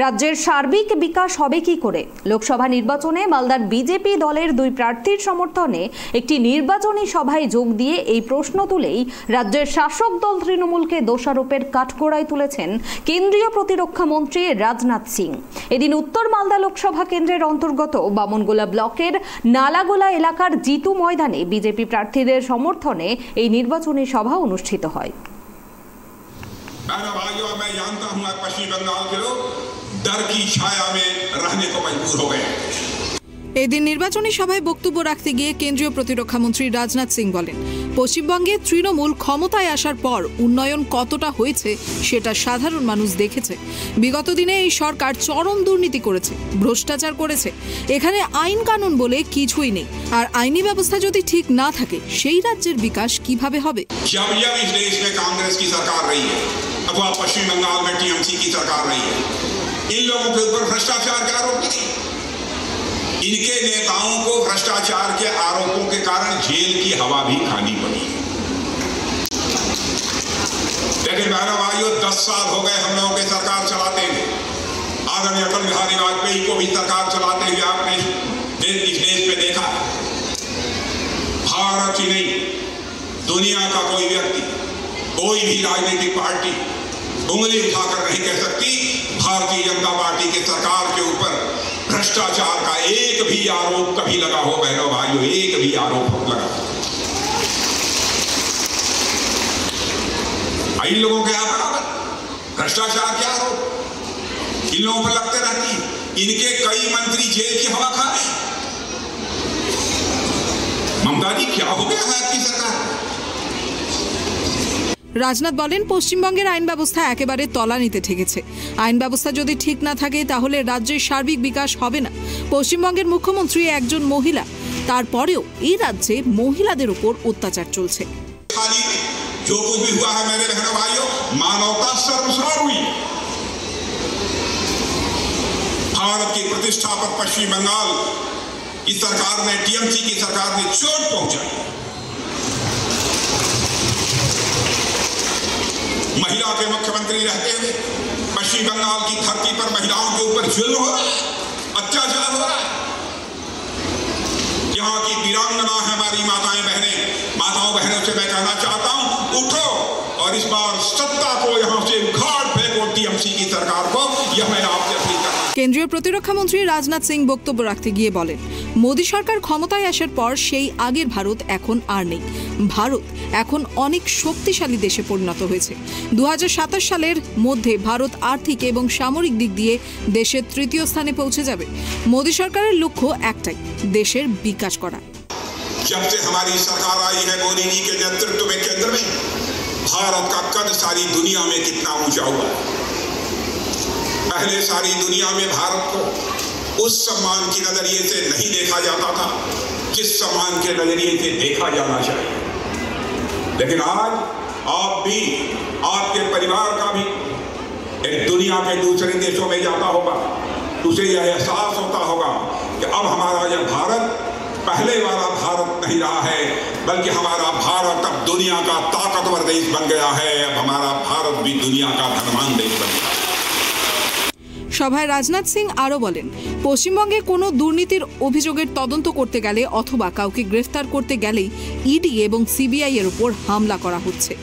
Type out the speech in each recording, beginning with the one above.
রাজ্যের সার্বিক বিকাশ হবে কি করে? লোকসভা নির্বাচনে মালদার বিজেপি দলের দুই প্রার্থীর সমর্থনে একটি নির্বাচনী সভায় যোগ দিয়ে এই প্রশ্ন তুলেই রাজ্যের শাসক দল তৃণমূলকে দোষারোপের কাঠগড়ায় তুলেছেন কেন্দ্রীয় প্রতিরক্ষা মন্ত্রী রাজনাথ সিং। এদিন উত্তর মালদা লোকসভা কেন্দ্রের অন্তর্গত বামনগোলা ব্লকের নালাগোলা এলাকার জিতু ময়দানে বিজেপি প্রার্থীদের সমর্থনে এই নির্বাচনী সভা অনুষ্ঠিত হয়। मैं जानता हूं आप पश्चिम बंगाल के लोग डर की छाया में रहने को मजबूर हो गए। এদিন নির্বাচনী সভায় বক্তব্য রাখতে গিয়ে কেন্দ্রীয় প্রতিরক্ষা মন্ত্রী রাজনাথ সিং বলেন, পশ্চিমবঙ্গে তৃণমূল ক্ষমতায় আসার পর উন্নয়ন কতটা হয়েছে সেটা সাধারণ মানুষ দেখেছে। বিগত দিনে এই সরকার চরম দুর্নীতি করেছে, ভ্রষ্টাচার করেছে। এখানে আইন কানুন বলে কিছুই নেই, আর আইনি ব্যবস্থা যদি ঠিক না থাকে সেই রাজ্যের বিকাশ কিভাবে হবে? जब इस देश में कांग्रेस की सरकार रही है अथवा पश्चिम बंगाल में टीएमसी की सरकार रही है, इन लोगों के ऊपर भ्रष्टाचार के आरोप लगे। इनके नेताओं को भ्रष्टाचार के आरोपों के कारण जेल की हवा भी खानी पड़ी। लेकिन बहनों भाइयों, 10 साल हो गए हम लोगों के सरकार चलाते हुए। आदरणीय अटल बिहारी वाजपेयी को भी सरकार चलाते हुए आपने इस देश में देखा। भारत ही नहीं, दुनिया का कोई व्यक्ति, कोई भी राजनीतिक पार्टी उंगली उठाकर नहीं कह सकती भारतीय जनता पार्टी की सरकार के ऊपर भ्रष्टाचार का एक भी आरोप कभी लगा हो। बहनों भाइयों, एक भी आरोप लगा। इन लोगों के यहाँ बराबर भ्रष्टाचार के आरोप इन लोगों पर लगते रहती है। इनके कई मंत्री जेल की हवा खा रहे। ममता जी, क्या हो गया है आपकी सरकार? রাজনাথ বলেন, পশ্চিমবঙ্গের আইন ব্যবস্থা একেবারে তলানিতে ঠেকেছে। আইন ব্যবস্থা যদি ঠিক না থাকে তাহলে রাজ্যের সার্বিক বিকাশ হবে না। পশ্চিমবঙ্গের মুখ্যমন্ত্রী একজন মহিলা, তারপরেও এই রাজ্যে মহিলাদের উপর অত্যাচার চলছে। जो कुछ भी हुआ है मेरे बहनों भाइयों, मानवता सर्वस्वर हुई। भारत की प्रतिष्ठा पर पश्चिम बंगाल की सरकार ने, टीएमसी की सरकार ने चोट पहुंचाई। महिला के मुख्यमंत्री रहते हुए पश्चिम बंगाल की धरती पर महिलाओं के ऊपर जुल्म हो रहा है, अत्याचार हो रहा है। यहाँ की वीरांगना है हमारी माताओं बहनों से मैं कहना चाहता हूं, उठो और इस बार सत्ता को यहाँ से उखाड़ फेंको टीएमसी की सरकार को। यह मैं आपसे अपील करता हूं। কেন্দ্রীয় প্রতিরক্ষা মন্ত্রী রাজনাথ সিং বক্তব্য রাখতে গিয়ে বলেন, মোদী সরকার ক্ষমতায় আসার পর সেই আগের ভারত এখন আর নেই। ভারত এখন অনেক শক্তিশালী দেশে পরিণত হয়েছে। 2027 সালের মধ্যে ভারত আর্থিক এবং সামরিক দিক দিয়ে দেশের তৃতীয় স্থানে পৌঁছে যাবে। মোদী সরকারের লক্ষ্য একটাই, দেশের বিকাশ করা। जब से हमारी सरकार आई है मोदी जी के नेतृत्व में केंद्र में, भारत का कद सारी दुनिया में कितना ऊंचा हुआ है। पहले सारी दुनिया में भारत को उस सम्मान की नजरिए से नहीं देखा जाता था जिस सम्मान के नजरिए से देखा जाना चाहिए। लेकिन आज आप भी, आपके परिवार का भी एक दुनिया के दूसरे देशों में जाता होगा, उसे यह एहसास होता होगा कि अब हमारा यह भारत पहले वाला भारत नहीं रहा है, बल्कि हमारा भारत अब दुनिया का ताकतवर देश बन गया है। अब हमारा भारत भी दुनिया का धनवान देश बन गया है। সভায় রাজনাথ সিং আরও বলেন, পশ্চিমবঙ্গে কোনো দুর্নীতির অভিযোগের তদন্ত করতে গেলে অথবা কাউকে গ্রেফতার করতে গেলেই ইডি এবং সিবিআই এর উপর হামলা করা হচ্ছে।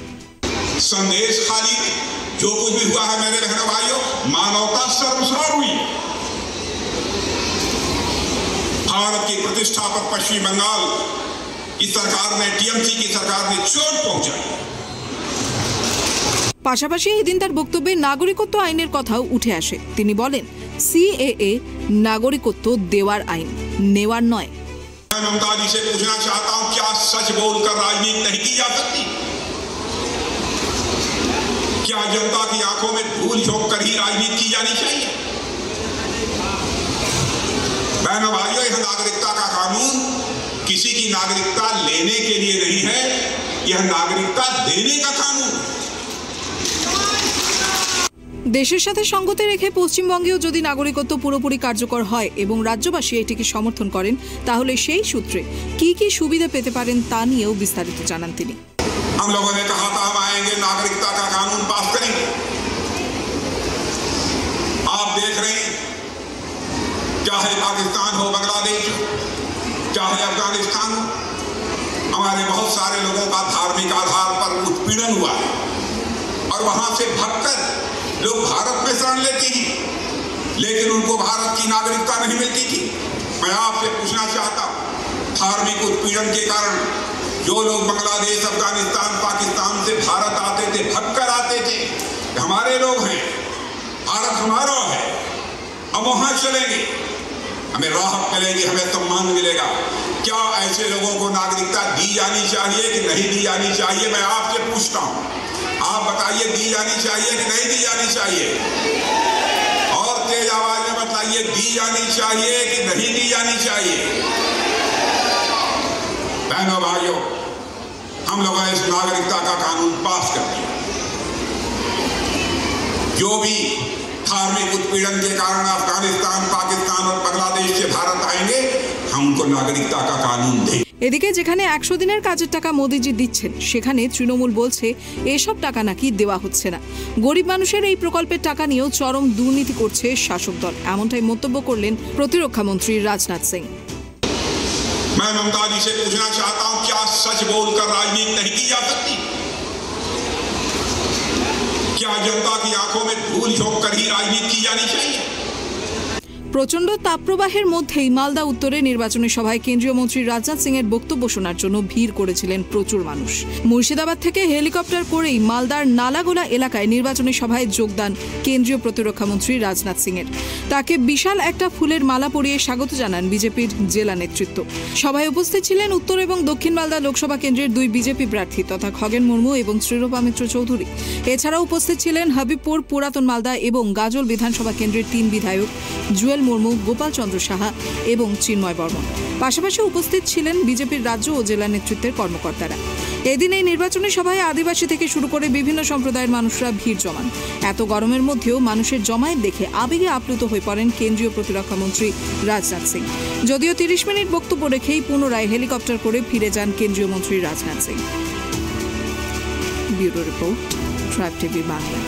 संदेश खाली जो कुछ भी हुआ है मेरे बहनों भाइयों, मानवता सर्वस्वर हुई। भारत की प्रतिष्ठा पर पश्चिम बंगाल की सरकार ने, टीएमसी की सरकार ने चोट पहुंचाई। পাশাপাশি এই দিন তার বক্তব্যে নাগরিকত্ব আইনের কথাও উঠে আসে। তিনি বলেন, সিএএ নাগরিকত্ব দেওয়ার আইন, নেওয়ার নয়। मैं ममता जी से पूछना चाहता हूं, क्या सच बोलकर राजनीति नहीं की जा सकती? क्या जनता की आंखों में धूल झोंक कर ही राजनीति की जानी चाहिए? बहनों भाइयों, यह नागरिकता का कानून किसी की नागरिकता लेने के लिए नहीं है, यह नागरिकता देने का कानून। দেশের সাথে সঙ্গতি রেখে পশ্চিমবঙ্গেও যদি নাগরিকত্ব পুরোপুরি কার্যকর হয় এবং রাজ্যবাসী এটিকে সমর্থন করেন, তাহলে সেই সূত্রে কি কি সুবিধা পেতে পারেন তা নিয়েও বিস্তারিত জানান তিনি। हम लोगों ने कहा था हम आएंगे, नागरिकता का कानून पास करेंगे। आप देख रहे हैं, चाहे पाकिस्तान हो, बांग्लादेश हो, चाहे अफगानिस्तान हो, हमारे बहुत सारे लोगों का धार्मिक आधार पर उत्पीड़न हुआ है और वहां से भगकर लोग भारत में शरण लेते हैं, लेकिन उनको भारत की नागरिकता नहीं मिलती थी। मैं आपसे पूछना चाहता हूं, धार्मिक उत्पीड़न के कारण जो लोग बांग्लादेश, अफगानिस्तान, पाकिस्तान से भारत आते थे, भगकर आते थे, हमारे लोग हैं, भारत हमारा है, अब वहां चलेंगे, हमें राहत मिलेगी, हमें सम्मान मिलेगा। क्या ऐसे लोगों को नागरिकता दी जानी चाहिए कि नहीं दी जानी चाहिए? मैं आपसे पूछता हूं, आप बताइए, दी जानी चाहिए कि नहीं दी जानी चाहिए? और तेज आवाज में बताइए, दी जानी चाहिए कि नहीं दी जानी चाहिए? बहनों भाइयों, हम लोगों ने इस नागरिकता का कानून पास कर दिया। जो भी धार्मिक उत्पीड़न के कारण अफगानिस्तान, पाकिस्तान और बांग्लादेश से भारत आएंगे, हम उनको नागरिकता का कानून दें। এদিকে যেখানে 100 দিনের কাজের টাকা মোদিজি দিচ্ছেন, সেখানে তৃণমূল বলছে এসব টাকা নাকি দেওয়া হচ্ছে না। গরিব মানুষের এই প্রকল্পের টাকা নিয়েও চরম দুর্নীতি করছে শাসক দল, এমনটাই মন্তব্য করলেন প্রতিরক্ষা মন্ত্রী রাজনাথ সিং। मैं ममता जी से पूछना चाहता हूं, क्या सच बोलकर राजनीति नहीं की जा सकती? क्या जनता की आंखों में धूल झोंक कर ही राजनीति की जानी चाहिए? প্রচন্ড তাপপ্রবাহের মধ্যেই মালদা উত্তরে নির্বাচনী সভায় কেন্দ্রীয় মন্ত্রী রাজনাথ সিং এর বক্তব্য শোনার জন্য ভিড় করেছিলেন প্রচুর মানুষ। মুর্শিদাবাদ থেকে হেলিকপ্টার করেই মালদার নালাগোলা এলাকায় নির্বাচনী সভায় যোগদান কেন্দ্রীয় প্রতিরক্ষা মন্ত্রী রাজনাথ সিং এর। তাকে বিশাল একটা ফুলের মালা পরিয়ে স্বাগত জানান বিজেপির জেলা নেতৃত্ব। সভায় উপস্থিত ছিলেন উত্তর এবং দক্ষিণ মালদা লোকসভা কেন্দ্রের 2 বিজেপি প্রার্থী তথা খগেন মুর্মু এবং শ্রীরূপা মিত্র চৌধুরী। এছাড়াও উপস্থিত ছিলেন হাবিবপুর, পুরাতন মালদা এবং গাজল বিধানসভা কেন্দ্রের 3 বিধায়ক জুয়েল মুর্মু, গোপাল চন্দ্র সাহা এবং চিন্ময় বর্মন। পাশাপাশি উপস্থিত ছিলেন বিজেপির রাজ্য ও জেলা নেতৃত্বের কর্মকর্তারা। এদিন এই নির্বাচনী সভায় আদিবাসী থেকে শুরু করে বিভিন্ন সম্প্রদায়ের মানুষরা ভিড় জমান। এত গরমের মধ্যেও মানুষের জমায়েত দেখে আবেগে আপ্লুত হয়ে পড়েন কেন্দ্রীয় প্রতিরক্ষা মন্ত্রী রাজনাথ সিং। যদিও 30 মিনিট বক্তব্য রেখেই পুনরায় হেলিকপ্টার করে ফিরে যান কেন্দ্রীয় মন্ত্রী Rajnath Singh. Bureau report, tribe TV Bangla.